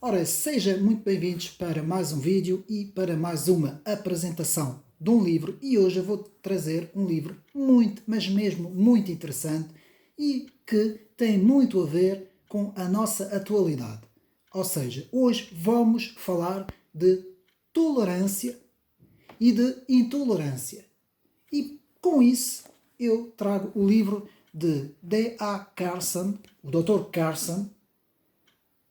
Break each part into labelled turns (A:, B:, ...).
A: Ora, sejam muito bem-vindos para mais um vídeo e para mais uma apresentação de um livro. E hoje eu vou trazer um livro muito, mas mesmo muito interessante e que tem muito a ver com a nossa atualidade. Ou seja, hoje vamos falar de tolerância e de intolerância. E com isso eu trago o livro de D.A. Carson, o Dr. Carson,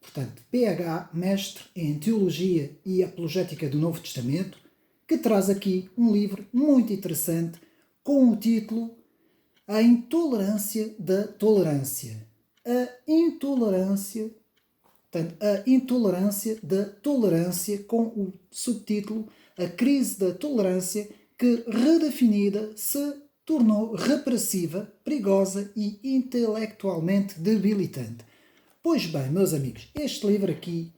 A: portanto, PH, mestre em Teologia e Apologética do Novo Testamento, que traz aqui um livro muito interessante com o título A Intolerância da Tolerância. A intolerância, portanto, a intolerância da tolerância, com o subtítulo A Crise da Tolerância, que redefinida se tornou repressiva, perigosa e intelectualmente debilitante. Pois bem, meus amigos, este livro aqui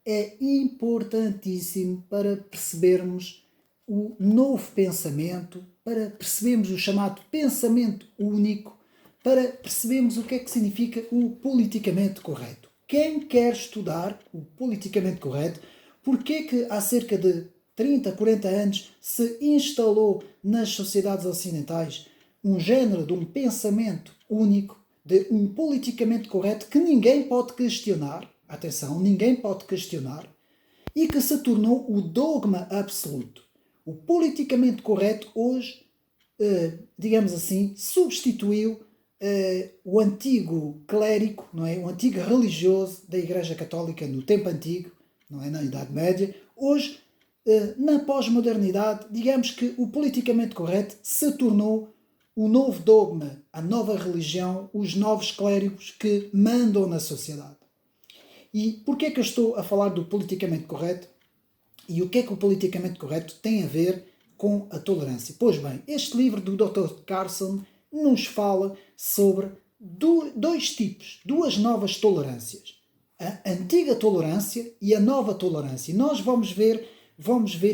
A: é importantíssimo para percebermos o novo pensamento, para percebermos o chamado pensamento único, para percebermos o que é que significa o politicamente correto. Quem quer estudar o politicamente correto, porque é que há cerca de 30, 40 anos se instalou nas sociedades ocidentais um género de um pensamento único, de um politicamente correto que ninguém pode questionar, atenção, ninguém pode questionar, e que se tornou o dogma absoluto. O politicamente correto hoje, digamos assim, substituiu o antigo clérigo, não é? O antigo religioso da Igreja Católica no tempo antigo, não é? Na Idade Média. Hoje, na pós-modernidade, digamos que o politicamente correto se tornou o novo dogma, a nova religião, os novos clérigos que mandam na sociedade. E porquê é que eu estou a falar do politicamente correto? E o que é que o politicamente correto tem a ver com a tolerância? Pois bem, este livro do Dr. Carson nos fala sobre dois tipos, duas novas tolerâncias. A antiga tolerância e a nova tolerância. E nós vamos ver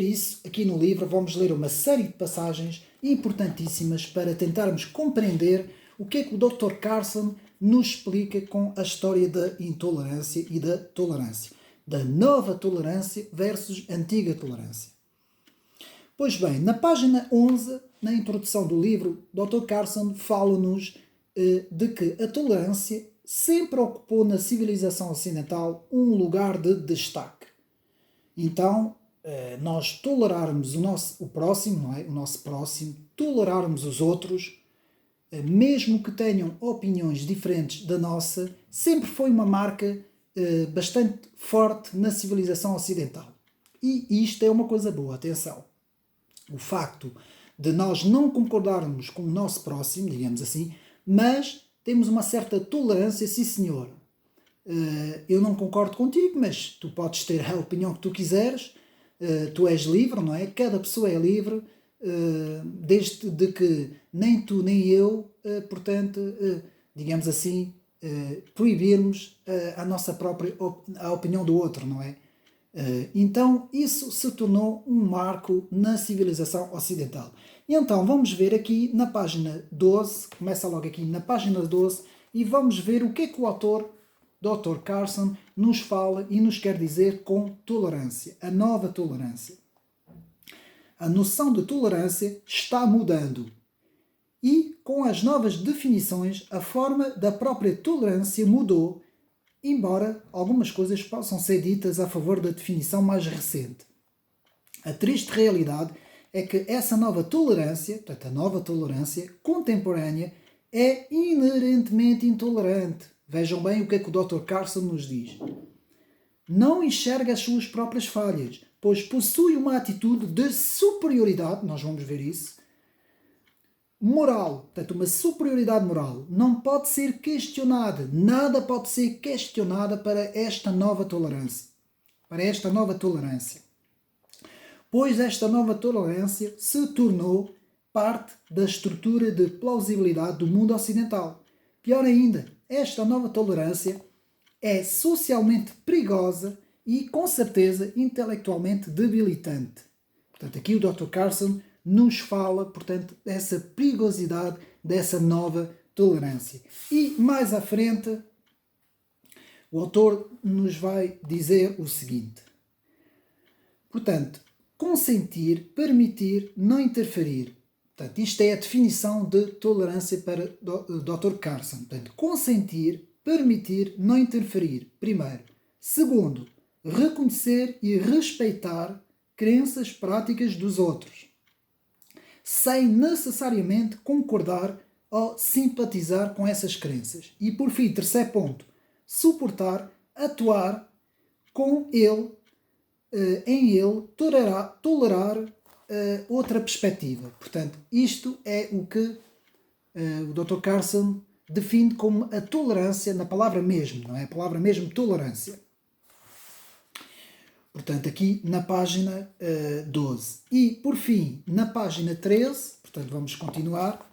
A: isso aqui no livro, vamos ler uma série de passagens importantíssimas para tentarmos compreender o que é que o Dr. Carson nos explica com a história da intolerância e da tolerância. Da nova tolerância versus antiga tolerância. Pois bem, na página 11, na introdução do livro, Dr. Carson fala-nos de que a tolerância sempre ocupou na civilização ocidental um lugar de destaque. Então, nós tolerarmos o próximo, não é? O nosso próximo, tolerarmos os outros, mesmo que tenham opiniões diferentes da nossa, sempre foi uma marca bastante forte na civilização ocidental. E isto é uma coisa boa, atenção. O facto de nós não concordarmos com o nosso próximo, digamos assim, mas temos uma certa tolerância, sim senhor. Eu não concordo contigo, mas tu podes ter a opinião que tu quiseres, tu és livre, não é? Cada pessoa é livre, desde de que nem tu nem eu, portanto, digamos assim, proibirmos a nossa própria a opinião do outro, não é? Então isso se tornou um marco na civilização ocidental. E então vamos ver aqui na página 12, começa logo aqui na página 12, e vamos ver o que é que o autor Dr. Carson nos fala e nos quer dizer com tolerância, a nova tolerância. A noção de tolerância está mudando e, com as novas definições, a forma da própria tolerância mudou, embora algumas coisas possam ser ditas a favor da definição mais recente. A triste realidade é que essa nova tolerância, portanto a nova tolerância contemporânea, é inerentemente intolerante. Vejam bem o que é que o Dr. Carson nos diz. Não enxerga as suas próprias falhas, pois possui uma atitude de superioridade, nós vamos ver isso, moral, portanto uma superioridade moral, não pode ser questionada, nada pode ser questionada para esta nova tolerância, pois esta nova tolerância se tornou parte da estrutura de plausibilidade do mundo ocidental. Pior ainda, esta nova tolerância é socialmente perigosa e, com certeza, intelectualmente debilitante. Portanto, aqui o Dr. Carson nos fala, portanto, dessa perigosidade, dessa nova tolerância. E, mais à frente, O autor nos vai dizer o seguinte. Portanto, consentir, permitir, não interferir. Portanto, isto é a definição de tolerância para o Dr. Carson. Portanto, consentir, permitir, não interferir. Primeiro. Segundo, reconhecer e respeitar crenças práticas dos outros, sem necessariamente concordar ou simpatizar com essas crenças. E por fim, terceiro ponto, suportar, atuar com ele, em ele, tolerar outra perspectiva. Portanto, isto é o que o Dr. Carson define como a tolerância na palavra mesmo, não é? A palavra mesmo tolerância. Portanto, aqui na página 12. E, por fim, na página 13, portanto, vamos continuar.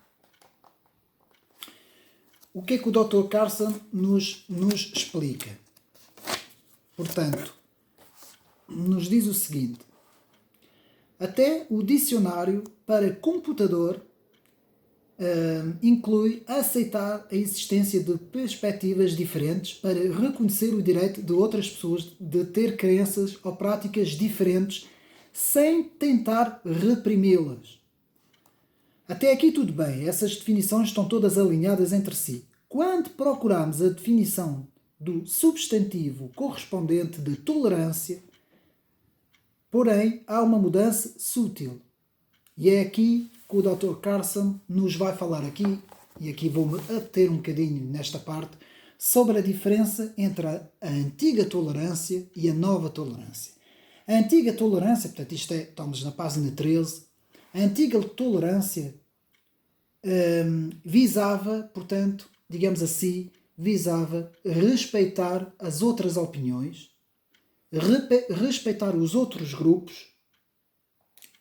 A: O que é que o Dr. Carson nos explica? Portanto, nos diz o seguinte. Até o dicionário para computador inclui aceitar a existência de perspectivas diferentes para reconhecer o direito de outras pessoas de ter crenças ou práticas diferentes sem tentar reprimi-las. Até aqui tudo bem, essas definições estão todas alinhadas entre si. Quando procuramos a definição do substantivo correspondente de tolerância, porém, há uma mudança sutil. E é aqui que o Dr. Carson nos vai falar aqui, e aqui vou-me ater um bocadinho nesta parte, sobre a diferença entre a antiga tolerância e a nova tolerância. A antiga tolerância, portanto, estamos na página 13, a antiga tolerância visava, portanto, digamos assim, visava respeitar as outras opiniões, respeitar os outros grupos,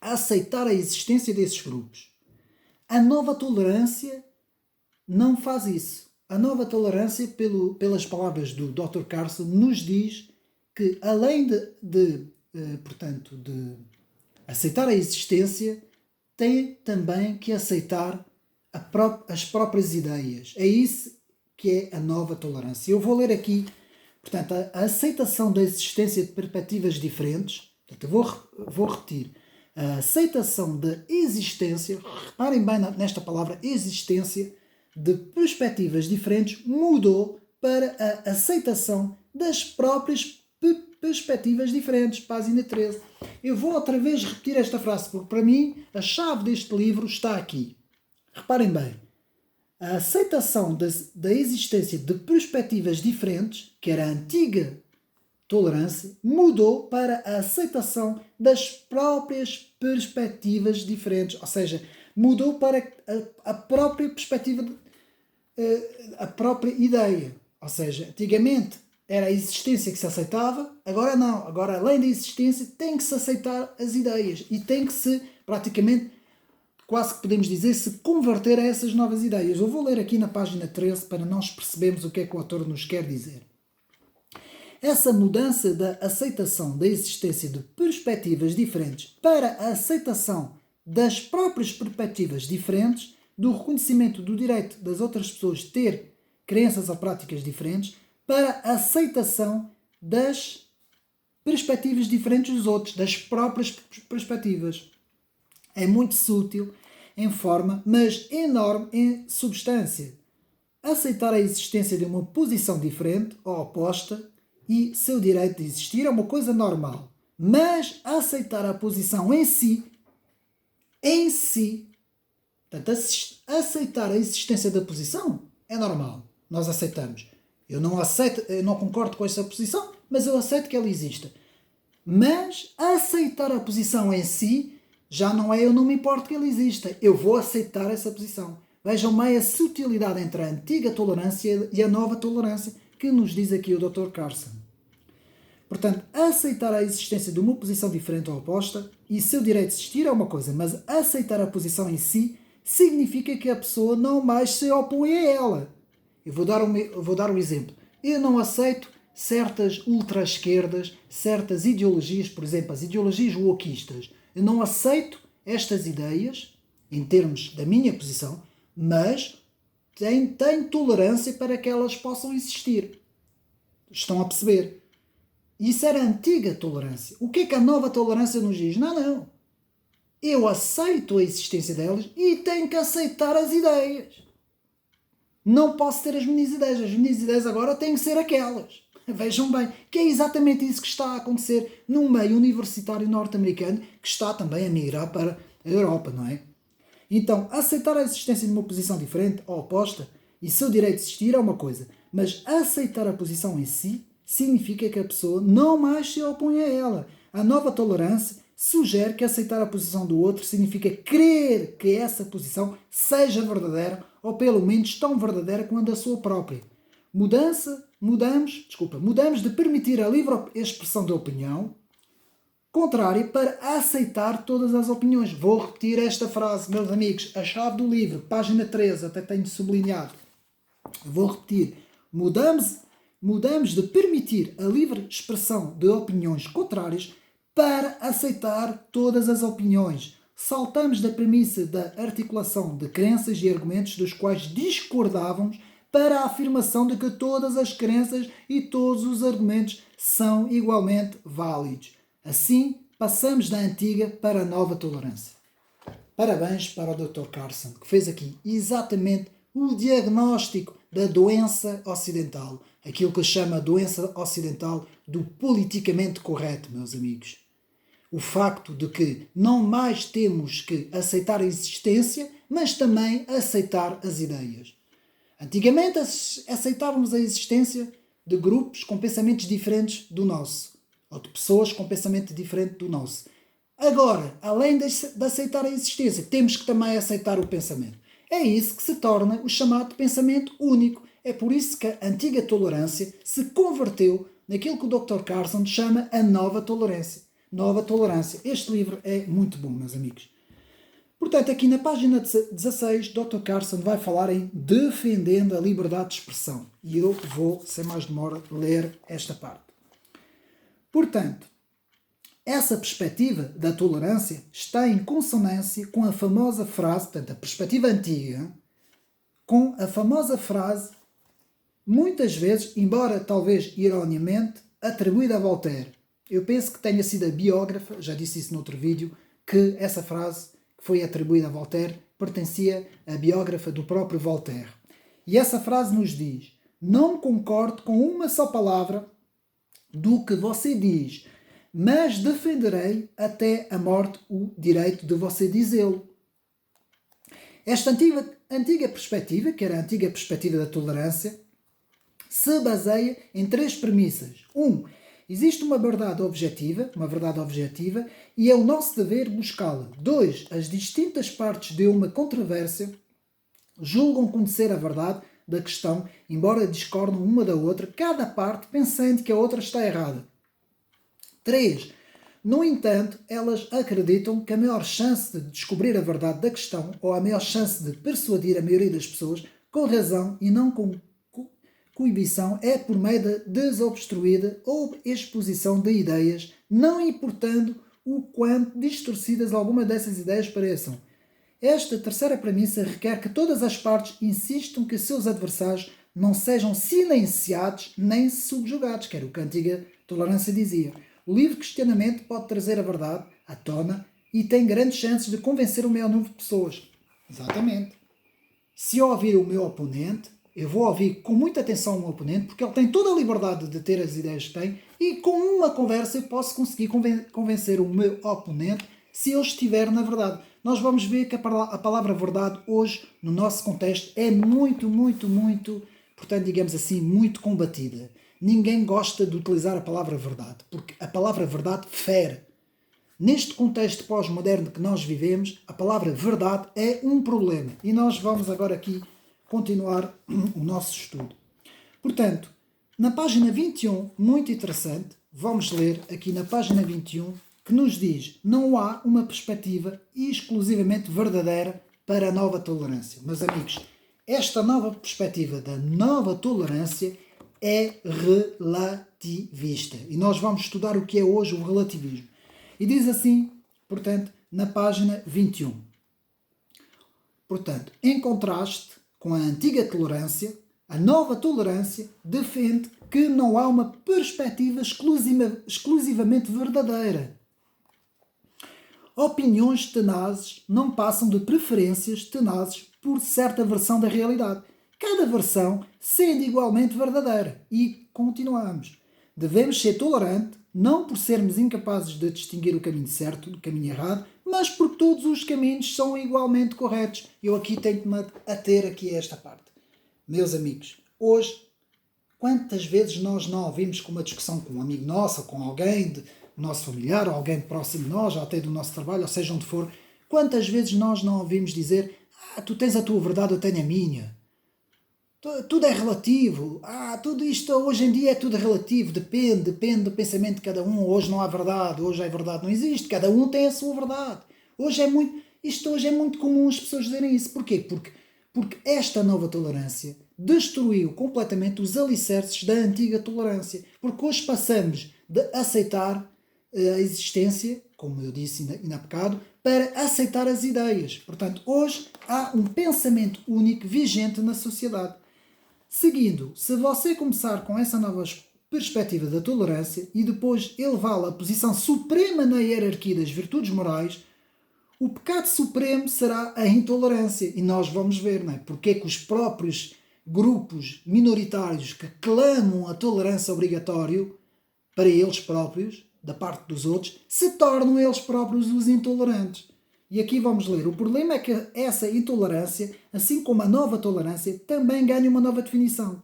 A: aceitar a existência desses grupos. A nova tolerância não faz isso. A nova tolerância, pelas palavras do Dr. Carson, nos diz que, além de aceitar a existência, tem também que aceitar as próprias ideias. É isso que é a nova tolerância. Eu vou ler aqui, portanto, a aceitação da existência de perspectivas diferentes. Portanto, eu vou repetir. A aceitação da existência, reparem bem nesta palavra existência, de perspectivas diferentes mudou para a aceitação das próprias perspectivas diferentes. Página 13. Eu vou outra vez repetir esta frase, porque para mim a chave deste livro está aqui. Reparem bem. A aceitação da existência de perspectivas diferentes, que era a antiga tolerância, mudou para a aceitação das próprias perspectivas diferentes. Ou seja, mudou para a própria perspectiva, a própria ideia. Ou seja, antigamente era a existência que se aceitava, agora não. Agora, além da existência, tem que se aceitar as ideias e tem que se, praticamente, quase que podemos dizer, se converter a essas novas ideias. Eu vou ler aqui na página 13 para nós percebermos o que é que o autor nos quer dizer. Essa mudança da aceitação da existência de perspectivas diferentes para a aceitação das próprias perspectivas diferentes, do reconhecimento do direito das outras pessoas ter crenças ou práticas diferentes, para a aceitação das perspectivas diferentes dos outros, das próprias perspectivas. É muito sutil em forma, mas enorme em substância. Aceitar a existência de uma posição diferente ou oposta e seu direito de existir é uma coisa normal. Mas aceitar a posição em si, portanto, aceitar a existência da posição é normal. Nós aceitamos. Eu não concordo com essa posição, mas eu aceito que ela exista. Mas aceitar a posição em si já não é eu não me importo que ela exista. Eu vou aceitar essa posição. Vejam bem a sutilidade entre a antiga tolerância e a nova tolerância que nos diz aqui o Dr. Carson. Portanto, aceitar a existência de uma posição diferente ou oposta e seu direito de existir é uma coisa, mas aceitar a posição em si significa que a pessoa não mais se opõe a ela. Eu vou dar um exemplo. Eu não aceito certas ultra-esquerdas, certas ideologias, por exemplo, as ideologias wokistas. Eu não aceito estas ideias, em termos da minha posição, mas tenho tolerância para que elas possam existir. Estão a perceber? Isso era a antiga tolerância. O que é que a nova tolerância nos diz? Não, não. Eu aceito a existência delas e tenho que aceitar as ideias. Não posso ter as minhas ideias. As minhas ideias agora têm que ser aquelas. Vejam bem, que é exatamente isso que está a acontecer no meio universitário norte-americano, que está também a migrar para a Europa, não é? Então, aceitar a existência de uma posição diferente ou oposta e seu direito de existir é uma coisa, mas aceitar a posição em si significa que a pessoa não mais se opõe a ela. A nova tolerância sugere que aceitar a posição do outro significa crer que essa posição seja verdadeira ou pelo menos tão verdadeira quanto a sua própria. Mudamos de permitir a livre expressão da opinião contrária para aceitar todas as opiniões. Vou repetir esta frase, meus amigos, a chave do livro, página 13, até tenho sublinhado. Vou repetir. Mudamos de permitir a livre expressão de opiniões contrárias para aceitar todas as opiniões. Saltamos da premissa da articulação de crenças e argumentos dos quais discordávamos para a afirmação de que todas as crenças e todos os argumentos são igualmente válidos. Assim, passamos da antiga para a nova tolerância. Parabéns para o Dr. Carson, que fez aqui exatamente o diagnóstico da doença ocidental. Aquilo que chama a doença ocidental do politicamente correto, meus amigos. O facto de que não mais temos que aceitar a existência, mas também aceitar as ideias. Antigamente aceitávamos a existência de grupos com pensamentos diferentes do nosso, ou de pessoas com pensamento diferente do nosso. Agora, além de aceitar a existência, temos que também aceitar o pensamento. É isso que se torna o chamado pensamento único. É por isso que a antiga tolerância se converteu naquilo que o Dr. Carson chama a nova tolerância. Nova tolerância. Este livro é muito bom, meus amigos. Portanto, aqui na página 16, Dr. Carson vai falar em defendendo a liberdade de expressão. E eu vou, sem mais demora, ler esta parte. Portanto, essa perspectiva da tolerância está em consonância com a famosa frase, portanto, a perspectiva antiga, com a famosa frase, muitas vezes, embora talvez erroneamente, atribuída a Voltaire. Eu penso que tenha sido a biógrafa, já disse isso noutro vídeo, que essa frase que foi atribuída a Voltaire pertencia à biógrafa do próprio Voltaire. E essa frase nos diz: não concordo com uma só palavra do que você diz, mas defenderei até a morte o direito de você dizê-lo. Esta antiga perspectiva, que era a antiga perspectiva da tolerância, se baseia em três premissas. Existe uma verdade objetiva, e é o nosso dever buscá-la. 2. As distintas partes de uma controvérsia julgam conhecer a verdade da questão, embora discordam uma da outra, cada parte pensando que a outra está errada. 3. No entanto, elas acreditam que a maior chance de descobrir a verdade da questão, ou a maior chance de persuadir a maioria das pessoas, com razão e não com coibição, é por meio da desobstruída ou exposição de ideias, não importando o quanto distorcidas alguma dessas ideias pareçam. Esta terceira premissa requer que todas as partes insistam que seus adversários não sejam silenciados nem subjugados, que era o que a antiga tolerância dizia. O livre questionamento pode trazer a verdade à tona e tem grandes chances de convencer o maior número de pessoas. Exatamente. Se eu ouvir o meu oponente, eu vou ouvir com muita atenção o meu oponente, porque ele tem toda a liberdade de ter as ideias que tem, e com uma conversa eu posso conseguir convencer o meu oponente se ele estiver na verdade. Nós vamos ver que a palavra verdade hoje, no nosso contexto, é muito, portanto, digamos assim, muito combatida. Ninguém gosta de utilizar a palavra verdade, porque a palavra verdade fere. Neste contexto pós-moderno que nós vivemos, a palavra verdade é um problema. E nós vamos agora aqui continuar o nosso estudo. Portanto, na página 21, muito interessante, vamos ler aqui na página 21, que nos diz: não há uma perspectiva exclusivamente verdadeira para a nova tolerância. Meus amigos, esta nova perspectiva da nova tolerância é relativista. E nós vamos estudar o que é hoje o relativismo. E diz assim, portanto, na página 21. Portanto, em contraste com a antiga tolerância, A nova tolerância defende que não há uma perspectiva exclusivamente verdadeira. Opiniões tenazes não passam de preferências tenazes por certa versão da realidade, cada versão sendo igualmente verdadeira. E continuamos. Devemos ser tolerantes, não por sermos incapazes de distinguir o caminho certo do caminho errado, mas porque todos os caminhos são igualmente corretos. Eu aqui tenho que me ater aqui a esta parte. Meus amigos, hoje, quantas vezes nós não ouvimos com uma discussão com um amigo nosso, ou com alguém do nosso familiar, ou alguém próximo de nós, ou até do nosso trabalho, ou seja onde for, quantas vezes nós não ouvimos dizer tu tens a tua verdade, eu tenho a minha. Tudo é relativo. Tudo isto hoje em dia é tudo relativo. Depende do pensamento de cada um. Hoje não há verdade. Hoje a verdade não existe. Cada um tem a sua verdade. Hoje é muito comum as pessoas dizerem isso. Porquê? Porque esta nova tolerância destruiu completamente os alicerces da antiga tolerância. Porque hoje passamos de aceitar a existência, como eu disse ainda há bocado, para aceitar as ideias. Portanto, hoje há um pensamento único vigente na sociedade. Seguindo, se você começar com essa nova perspectiva da tolerância e depois elevá-la à posição suprema na hierarquia das virtudes morais, o pecado supremo será a intolerância. E nós vamos ver, não é? Porque é que os próprios grupos minoritários que clamam a tolerância obrigatória para eles próprios, da parte dos outros, se tornam eles próprios os intolerantes. E aqui vamos ler. O problema é que essa intolerância, assim como a nova tolerância, também ganha uma nova definição.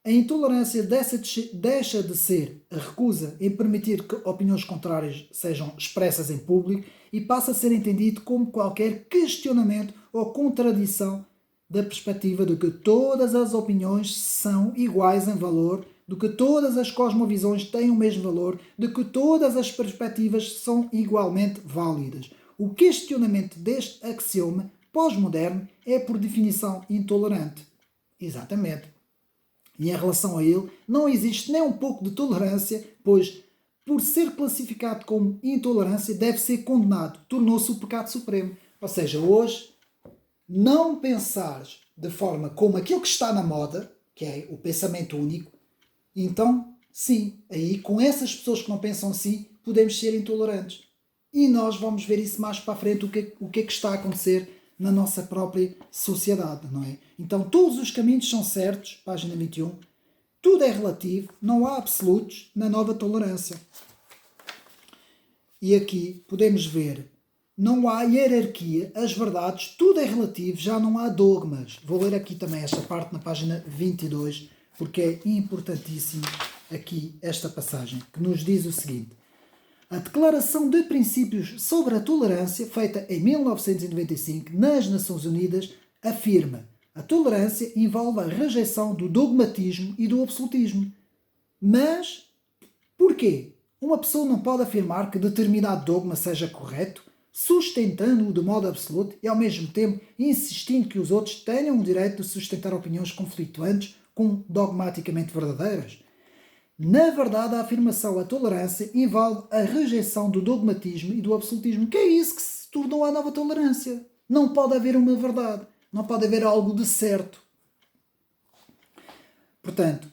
A: A intolerância deixa de ser a recusa em permitir que opiniões contrárias sejam expressas em público e passa a ser entendido como qualquer questionamento ou contradição da perspectiva de que todas as opiniões são iguais em valor, de que todas as cosmovisões têm o mesmo valor, de que todas as perspectivas são igualmente válidas. O questionamento deste axioma pós-moderno é, por definição, intolerante. Exatamente. E em relação a ele, não existe nem um pouco de tolerância, pois, por ser classificado como intolerância, deve ser condenado. Tornou-se o pecado supremo. Ou seja, hoje, não pensares de forma como aquilo que está na moda, que é o pensamento único, então, sim, aí com essas pessoas que não pensam assim, podemos ser intolerantes. E nós vamos ver isso mais para a frente, o que é que está a acontecer na nossa própria sociedade, não é? Então, todos os caminhos são certos, página 21, tudo é relativo, não há absolutos na nova tolerância. E aqui podemos ver, não há hierarquia, as verdades, tudo é relativo, já não há dogmas. Vou ler aqui também esta parte na página 22, porque é importantíssimo aqui esta passagem, que nos diz o seguinte. A Declaração de Princípios sobre a Tolerância, feita em 1995 nas Nações Unidas, afirma: a tolerância envolve a rejeição do dogmatismo e do absolutismo. Mas, porquê? Uma pessoa não pode afirmar que determinado dogma seja correto, sustentando-o de modo absoluto e, ao mesmo tempo, insistindo que os outros tenham o direito de sustentar opiniões conflituantes com dogmaticamente verdadeiras. Na verdade, a afirmação à tolerância envolve a rejeição do dogmatismo e do absolutismo, que é isso que se tornou a nova tolerância. Não pode haver uma verdade, não pode haver algo de certo. Portanto,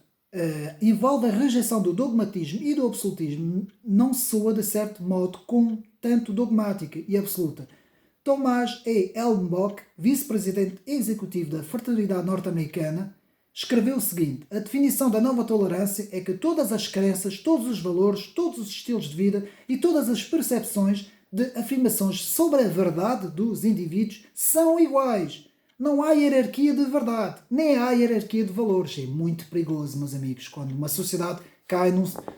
A: envolve a rejeição do dogmatismo e do absolutismo, não soa de certo modo com tanto dogmática e absoluta. Thomas E. Ellenbock, vice-presidente executivo da Fraternidade Norte-Americana, escreveu o seguinte: a definição da nova tolerância é que todas as crenças, todos os valores, todos os estilos de vida e todas as percepções de afirmações sobre a verdade dos indivíduos são iguais. Não há hierarquia de verdade, nem há hierarquia de valores. É muito perigoso, meus amigos, quando uma sociedade cai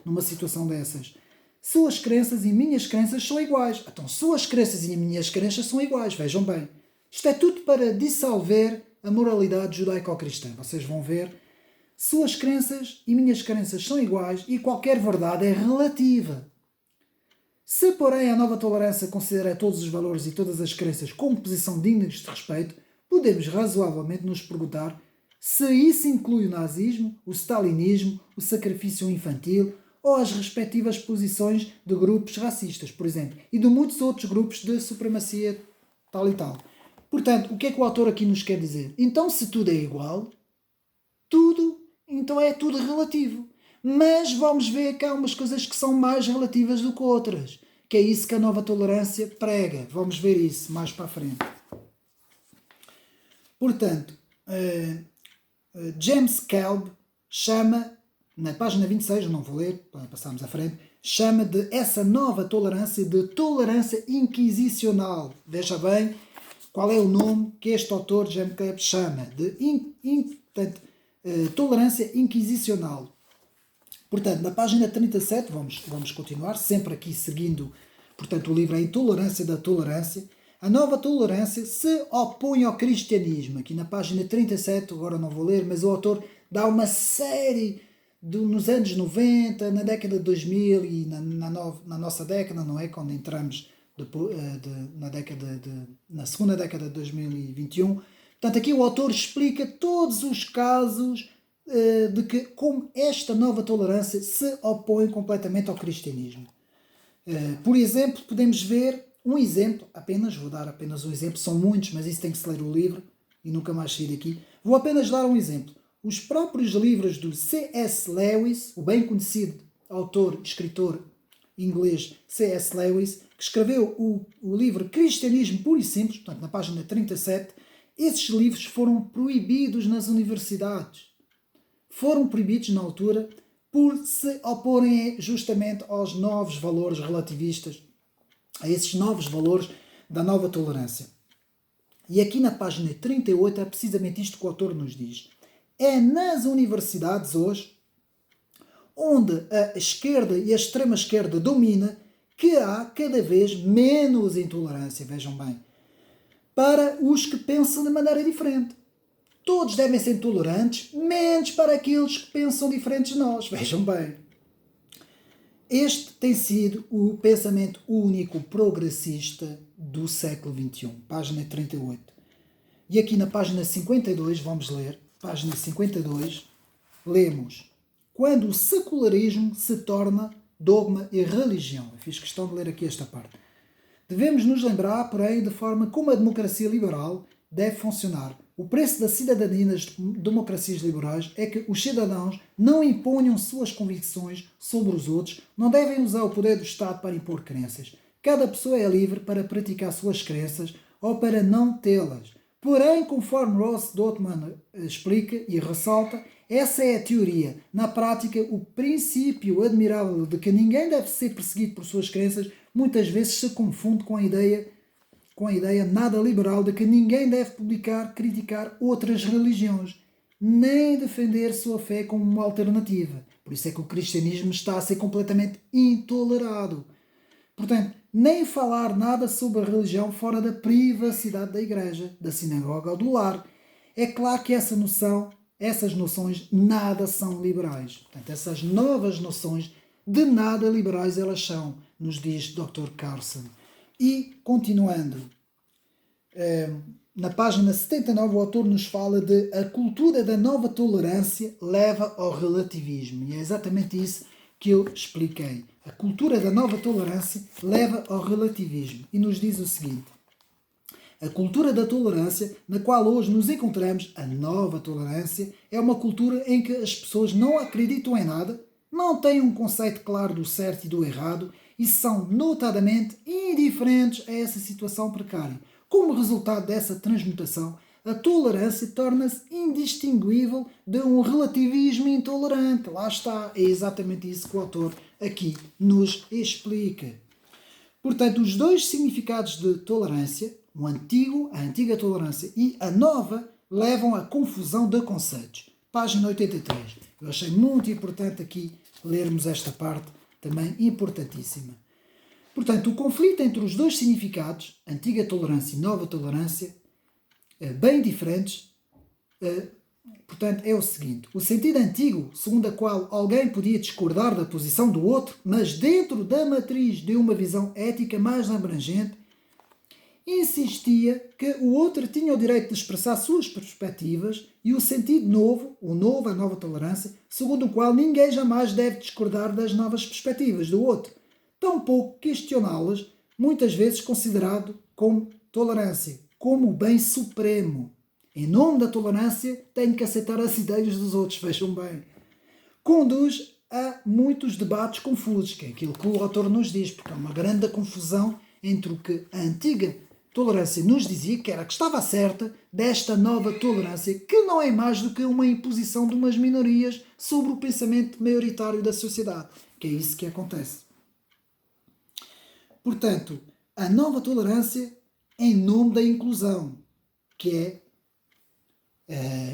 A: numa situação dessas. Suas crenças e minhas crenças são iguais. Então, suas crenças e minhas crenças são iguais, vejam bem. Isto é tudo para dissolver a moralidade judaico-cristã. Vocês vão ver, suas crenças e minhas crenças são iguais e qualquer verdade é relativa. Se, porém, a nova tolerância considera todos os valores e todas as crenças como posição dignas de respeito, podemos razoavelmente nos perguntar se isso inclui o nazismo, o stalinismo, o sacrifício infantil ou as respectivas posições de grupos racistas, por exemplo, e de muitos outros grupos de supremacia tal e tal. Portanto, o que é que o autor aqui nos quer dizer? Então, se tudo é igual, tudo, então é tudo relativo. Mas vamos ver que há umas coisas que são mais relativas do que outras, que é isso que a nova tolerância prega. Vamos ver isso mais para a frente. Portanto, James Kelb chama, na página 26, não vou ler, passamos à frente, chama de essa nova tolerância de tolerância inquisicional. Veja bem qual é o nome que este autor, James Kelb, chama de tolerância inquisicional. Portanto, na página 37, vamos continuar, sempre aqui seguindo, portanto, o livro A Intolerância da Tolerância. A nova tolerância se opõe ao cristianismo. Aqui na página 37, agora não vou ler, mas o autor dá uma série, nos anos 90, na década de 2000 e na nossa década, não é? Quando entramos na segunda década de 2021. Portanto, aqui o autor explica todos os casos de que como esta nova tolerância se opõe completamente ao cristianismo. Por exemplo, podemos ver um exemplo, vou dar apenas um exemplo, são muitos, mas isso tem que se ler o livro e nunca mais sair daqui. Vou apenas dar um exemplo. Os próprios livros do C.S. Lewis, o bem conhecido autor, escritor inglês C.S. Lewis, que escreveu o livro Cristianismo Puro e Simples, portanto na página 37, esses livros foram proibidos nas universidades. Foram proibidos na altura por se oporem justamente aos novos valores relativistas, a esses novos valores da nova tolerância. E aqui na página 38 é precisamente isto que o autor nos diz. É nas universidades hoje, onde a esquerda e a extrema-esquerda domina, que há cada vez menos intolerância, vejam bem, para os que pensam de maneira diferente. Todos devem ser tolerantes, menos para aqueles que pensam diferentes de nós. Vejam bem. Este tem sido o pensamento único progressista do século XXI. Página 38. E aqui na página 52, vamos ler. Página 52, lemos. Quando o secularismo se torna dogma e religião. Eu fiz questão de ler aqui esta parte. Devemos nos lembrar, porém, de forma como a democracia liberal deve funcionar. O preço da cidadania nas democracias liberais é que os cidadãos não imponham suas convicções sobre os outros, não devem usar o poder do Estado para impor crenças. Cada pessoa é livre para praticar suas crenças ou para não tê-las. Porém, conforme Ross Dortman explica e ressalta, essa é a teoria. Na prática, o princípio admirável de que ninguém deve ser perseguido por suas crenças muitas vezes se confunde com a ideia nada liberal de que ninguém deve publicar, criticar outras religiões, nem defender sua fé como uma alternativa. Por isso é que o cristianismo está a ser completamente intolerado. Portanto, nem falar nada sobre a religião fora da privacidade da igreja, da sinagoga ou do lar. É claro que essas noções nada são liberais. Portanto, essas novas noções de nada liberais elas são, nos diz Dr. Carson. E, continuando, na página 79 o autor nos fala de a cultura da nova tolerância leva ao relativismo. E é exatamente isso que eu expliquei. A cultura da nova tolerância leva ao relativismo. E nos diz o seguinte. A cultura da tolerância, na qual hoje nos encontramos, a nova tolerância, é uma cultura em que as pessoas não acreditam em nada, não têm um conceito claro do certo e do errado e são notadamente indiferentes a essa situação precária. Como resultado dessa transmutação, a tolerância torna-se indistinguível de um relativismo intolerante. Lá está, é exatamente isso que o autor aqui nos explica. Portanto, os dois significados de tolerância, a antiga tolerância e a nova, levam à confusão de conceitos. Página 83. Eu achei muito importante aqui lermos esta parte, também importantíssima. Portanto, o conflito entre os dois significados, antiga tolerância e nova tolerância, bem diferentes, portanto, é o seguinte. O sentido antigo, segundo a qual alguém podia discordar da posição do outro, mas dentro da matriz de uma visão ética mais abrangente, insistia que o outro tinha o direito de expressar suas perspectivas e o sentido novo, a nova tolerância, segundo o qual ninguém jamais deve discordar das novas perspectivas do outro, tampouco questioná-las, muitas vezes considerado como tolerância, como o bem supremo. Em nome da tolerância, tenho que aceitar as ideias dos outros, vejam bem. Conduz a muitos debates confusos, que é aquilo que o autor nos diz, porque há uma grande confusão entre o que a antiga tolerância nos dizia, que era a que estava certa, desta nova tolerância, que não é mais do que uma imposição de umas minorias sobre o pensamento maioritário da sociedade, que é isso que acontece. Portanto, a nova tolerância em nome da inclusão, que é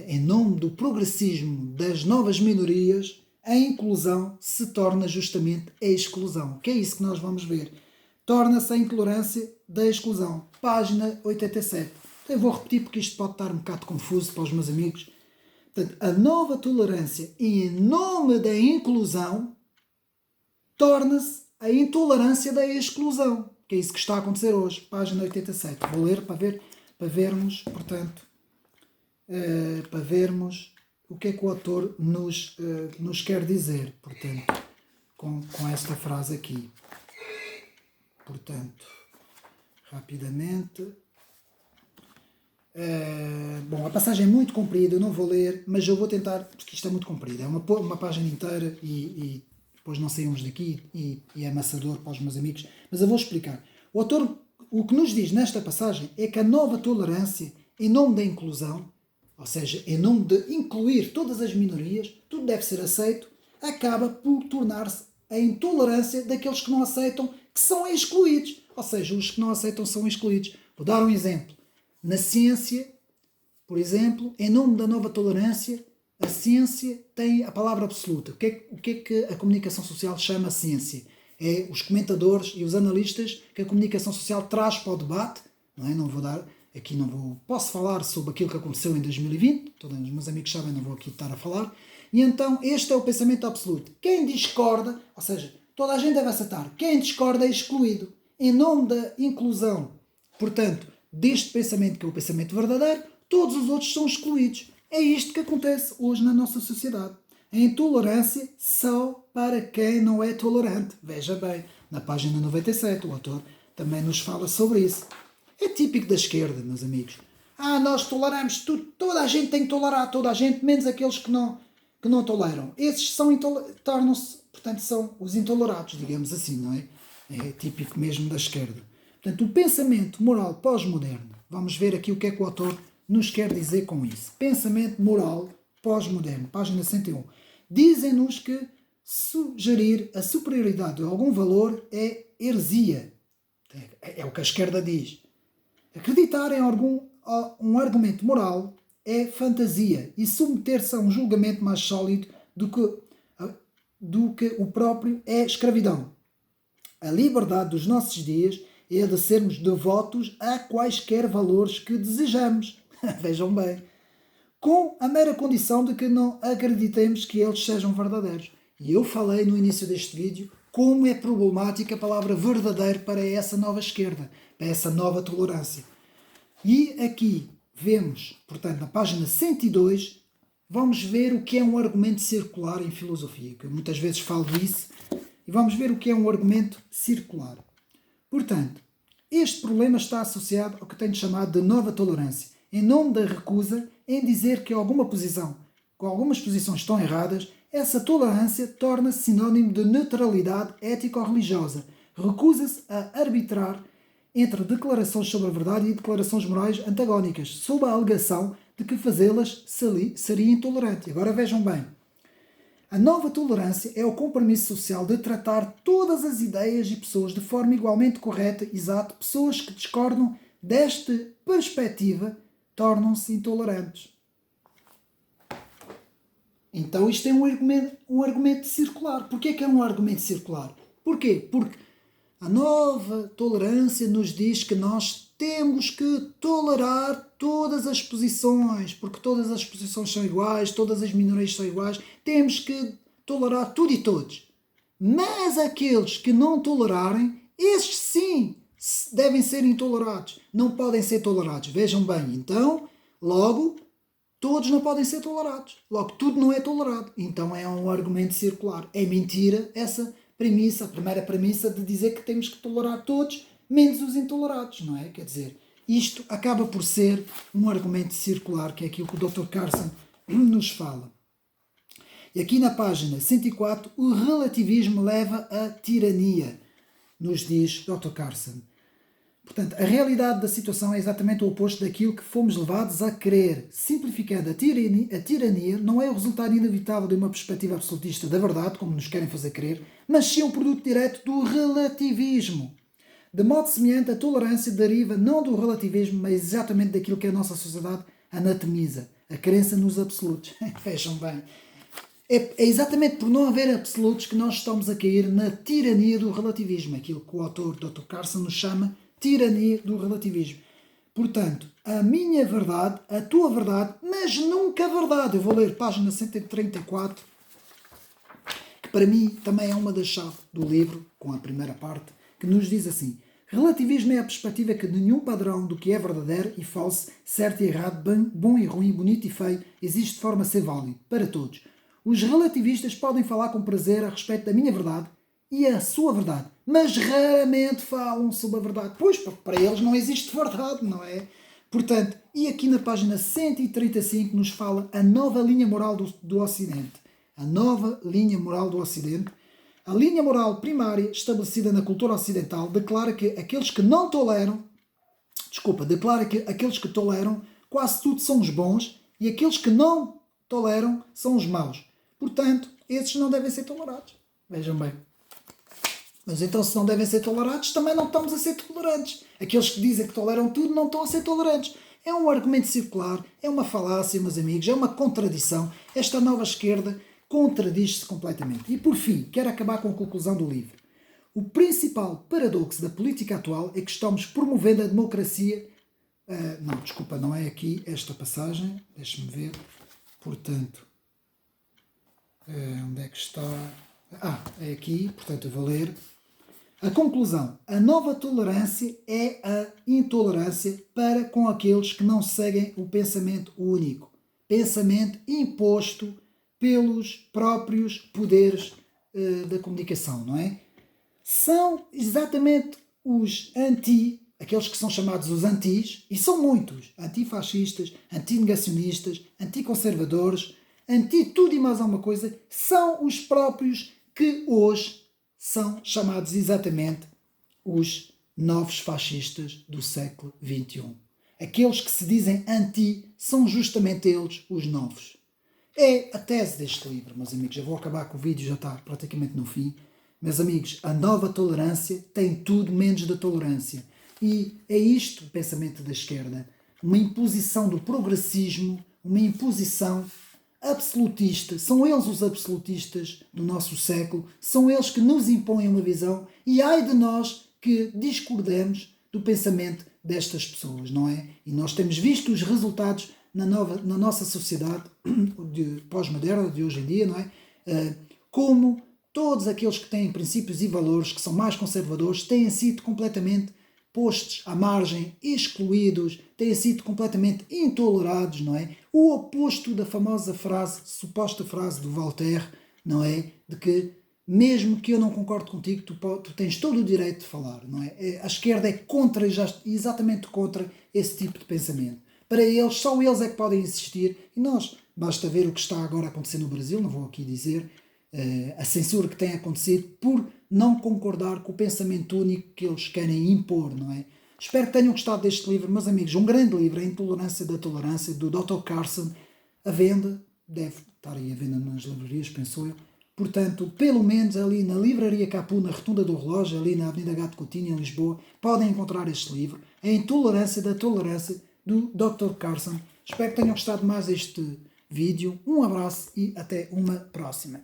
A: em nome do progressismo das novas minorias, a inclusão se torna justamente a exclusão, que é isso que nós vamos ver. Torna-se a intolerância da exclusão. Página 87. Eu vou repetir porque isto pode estar um bocado confuso para os meus amigos. Portanto, a nova tolerância em nome da inclusão torna-se a intolerância da exclusão, que é isso que está a acontecer hoje. Página 87. Vou ler para vermos, portanto, para vermos o que é que o autor nos quer dizer, portanto, com esta frase aqui. Portanto, rapidamente. Bom, a passagem é muito comprida, eu não vou ler, mas eu vou tentar, porque isto é muito comprido. É uma página inteira e depois não saímos daqui e é amassador para os meus amigos. Mas eu vou explicar. O autor, o que nos diz nesta passagem é que a nova tolerância, em nome da inclusão, ou seja, em nome de incluir todas as minorias, tudo deve ser aceito, acaba por tornar-se a intolerância daqueles que não aceitam, que são excluídos. Ou seja, os que não aceitam são excluídos. Vou dar um exemplo. Na ciência, por exemplo, em nome da nova tolerância, a ciência tem a palavra absoluta. O que é que a comunicação social chama ciência? É os comentadores e os analistas que a comunicação social traz para o debate. Não vou dar... Aqui não vou... Posso falar sobre aquilo que aconteceu em 2020. Todos os meus amigos sabem, não vou aqui estar a falar. E então, este é o pensamento absoluto. Quem discorda, ou seja, toda a gente deve aceitar. Quem discorda é excluído. Em nome da inclusão, portanto, deste pensamento que é o pensamento verdadeiro, todos os outros são excluídos. É isto que acontece hoje na nossa sociedade. A intolerância só para quem não é tolerante. Veja bem, na página 97, o autor também nos fala sobre isso. É típico da esquerda, meus amigos. Nós toleramos tudo, toda a gente tem que tolerar, toda a gente, menos aqueles que não toleram. Esses tornam-se, portanto, são os intolerados, digamos assim, não é? É típico mesmo da esquerda. Portanto, o pensamento moral pós-moderno. Vamos ver aqui o que é que o autor nos quer dizer com isso. Pensamento moral pós-moderno, página 101. Dizem-nos que sugerir a superioridade de algum valor é heresia. É o que a esquerda diz. Acreditar em um argumento moral é fantasia e submeter-se a um julgamento mais sólido do que o próprio é escravidão. A liberdade dos nossos dias é a de sermos devotos a quaisquer valores que desejamos. Vejam bem. Com a mera condição de que não acreditemos que eles sejam verdadeiros. E eu falei no início deste vídeo como é problemática a palavra verdadeiro para essa nova esquerda, para essa nova tolerância. E aqui vemos, portanto, na página 102, vamos ver o que é um argumento circular em filosofia, que eu muitas vezes falo disso, e vamos ver o que é um argumento circular. Portanto, este problema está associado ao que tenho chamado de nova tolerância, em nome da recusa em dizer que algumas posições estão erradas. Essa tolerância torna-se sinónimo de neutralidade ético-religiosa. Recusa-se a arbitrar entre declarações sobre a verdade e declarações morais antagónicas, sob a alegação de que fazê-las seria intolerante. Agora vejam bem. A nova tolerância é o compromisso social de tratar todas as ideias e pessoas de forma igualmente correta, exato. Pessoas que discordam desta perspectiva tornam-se intolerantes. Então isto é um argumento circular. Porquê que é um argumento circular? Porquê? Porque a nova tolerância nos diz que nós temos que tolerar todas as posições, porque todas as posições são iguais, todas as minorias são iguais, temos que tolerar tudo e todos. Mas aqueles que não tolerarem, esses sim devem ser intolerados, não podem ser tolerados. Vejam bem, então, logo, todos não podem ser tolerados. Logo, tudo não é tolerado. Então é um argumento circular. É mentira essa premissa, a primeira premissa de dizer que temos que tolerar todos, menos os intolerados, não é? Quer dizer, Isto acaba por ser um argumento circular, que é aquilo que o Dr. Carson nos fala. E aqui na página 104, o relativismo leva à tirania, nos diz Dr. Carson. Portanto, a realidade da situação é exatamente o oposto daquilo que fomos levados a crer. Simplificando, a tirania não é o resultado inevitável de uma perspectiva absolutista da verdade, como nos querem fazer crer, mas sim um produto direto do relativismo. De modo semelhante, a tolerância deriva não do relativismo, mas exatamente daquilo que a nossa sociedade anatomiza, a crença nos absolutos. Vejam bem. É exatamente por não haver absolutos que nós estamos a cair na tirania do relativismo, aquilo que o autor Dr. Carson nos chama tirania do relativismo. Portanto, a minha verdade, a tua verdade, mas nunca a verdade. Eu vou ler página 134, que para mim também é uma das chaves do livro, com a primeira parte, que nos diz assim: relativismo é a perspectiva que nenhum padrão do que é verdadeiro e falso, certo e errado, bom e ruim, bonito e feio, existe de forma a ser válido para todos. Os relativistas podem falar com prazer a respeito da minha verdade e a sua verdade, mas raramente falam sobre a verdade, pois para eles não existe verdade, não é? Portanto, e aqui na página 135 nos fala a nova linha moral do Ocidente. A nova linha moral do Ocidente. A linha moral primária estabelecida na cultura ocidental declara que aqueles que toleram quase tudo são os bons e aqueles que não toleram são os maus. Portanto, esses não devem ser tolerados. Vejam bem. Mas então, se não devem ser tolerados, também não estamos a ser tolerantes. Aqueles que dizem que toleram tudo não estão a ser tolerantes. É um argumento circular, é uma falácia, meus amigos, é uma contradição. Esta nova esquerda contradiz-se completamente. E, por fim, quero acabar com a conclusão do livro. O principal paradoxo da política atual é que estamos promovendo a democracia... não é aqui esta passagem. Deixe-me ver. Portanto, onde é que está? É aqui. Portanto, eu vou ler. A conclusão. A nova tolerância é a intolerância para com aqueles que não seguem o pensamento único. Pensamento imposto pelos próprios poderes da comunicação, não é? São exatamente os aqueles que são chamados os antis, e são muitos, antifascistas, antinegacionistas, anticonservadores, tudo e mais alguma coisa, são os próprios que hoje são chamados exatamente os novos fascistas do século XXI. Aqueles que se dizem são justamente eles os novos. É a tese deste livro, meus amigos. Já vou acabar com o vídeo, já está praticamente no fim. Meus amigos, a nova tolerância tem tudo menos da tolerância. E é isto o pensamento da esquerda. Uma imposição do progressismo, uma imposição absolutista. São eles os absolutistas do nosso século. São eles que nos impõem uma visão. E ai de nós que discordemos do pensamento destas pessoas, não é? E nós temos visto os resultados na nossa sociedade pós-moderna de hoje em dia, não é? Como todos aqueles que têm princípios e valores que são mais conservadores têm sido completamente postos à margem, excluídos, têm sido completamente intolerados, não é? O oposto da famosa suposta frase do Voltaire, não é? De que mesmo que eu não concorde contigo, tu tens todo o direito de falar, não é? A esquerda é exatamente contra esse tipo de pensamento. Para eles, só eles é que podem existir, e nós, basta ver o que está agora a acontecer no Brasil, não vou aqui dizer, a censura que tem acontecido por não concordar com o pensamento único que eles querem impor, não é? Espero que tenham gostado deste livro, meus amigos, um grande livro, A Intolerância da Tolerância, do Dr. Carson, à venda, deve estar aí à venda nas livrarias, penso eu. Portanto, pelo menos ali na Livraria Capu, na Rotunda do Relógio, ali na Avenida Gato Coutinho, em Lisboa, podem encontrar este livro, A Intolerância da Tolerância, do Dr. Carson. Espero que tenham gostado mais deste vídeo. Um abraço e até uma próxima.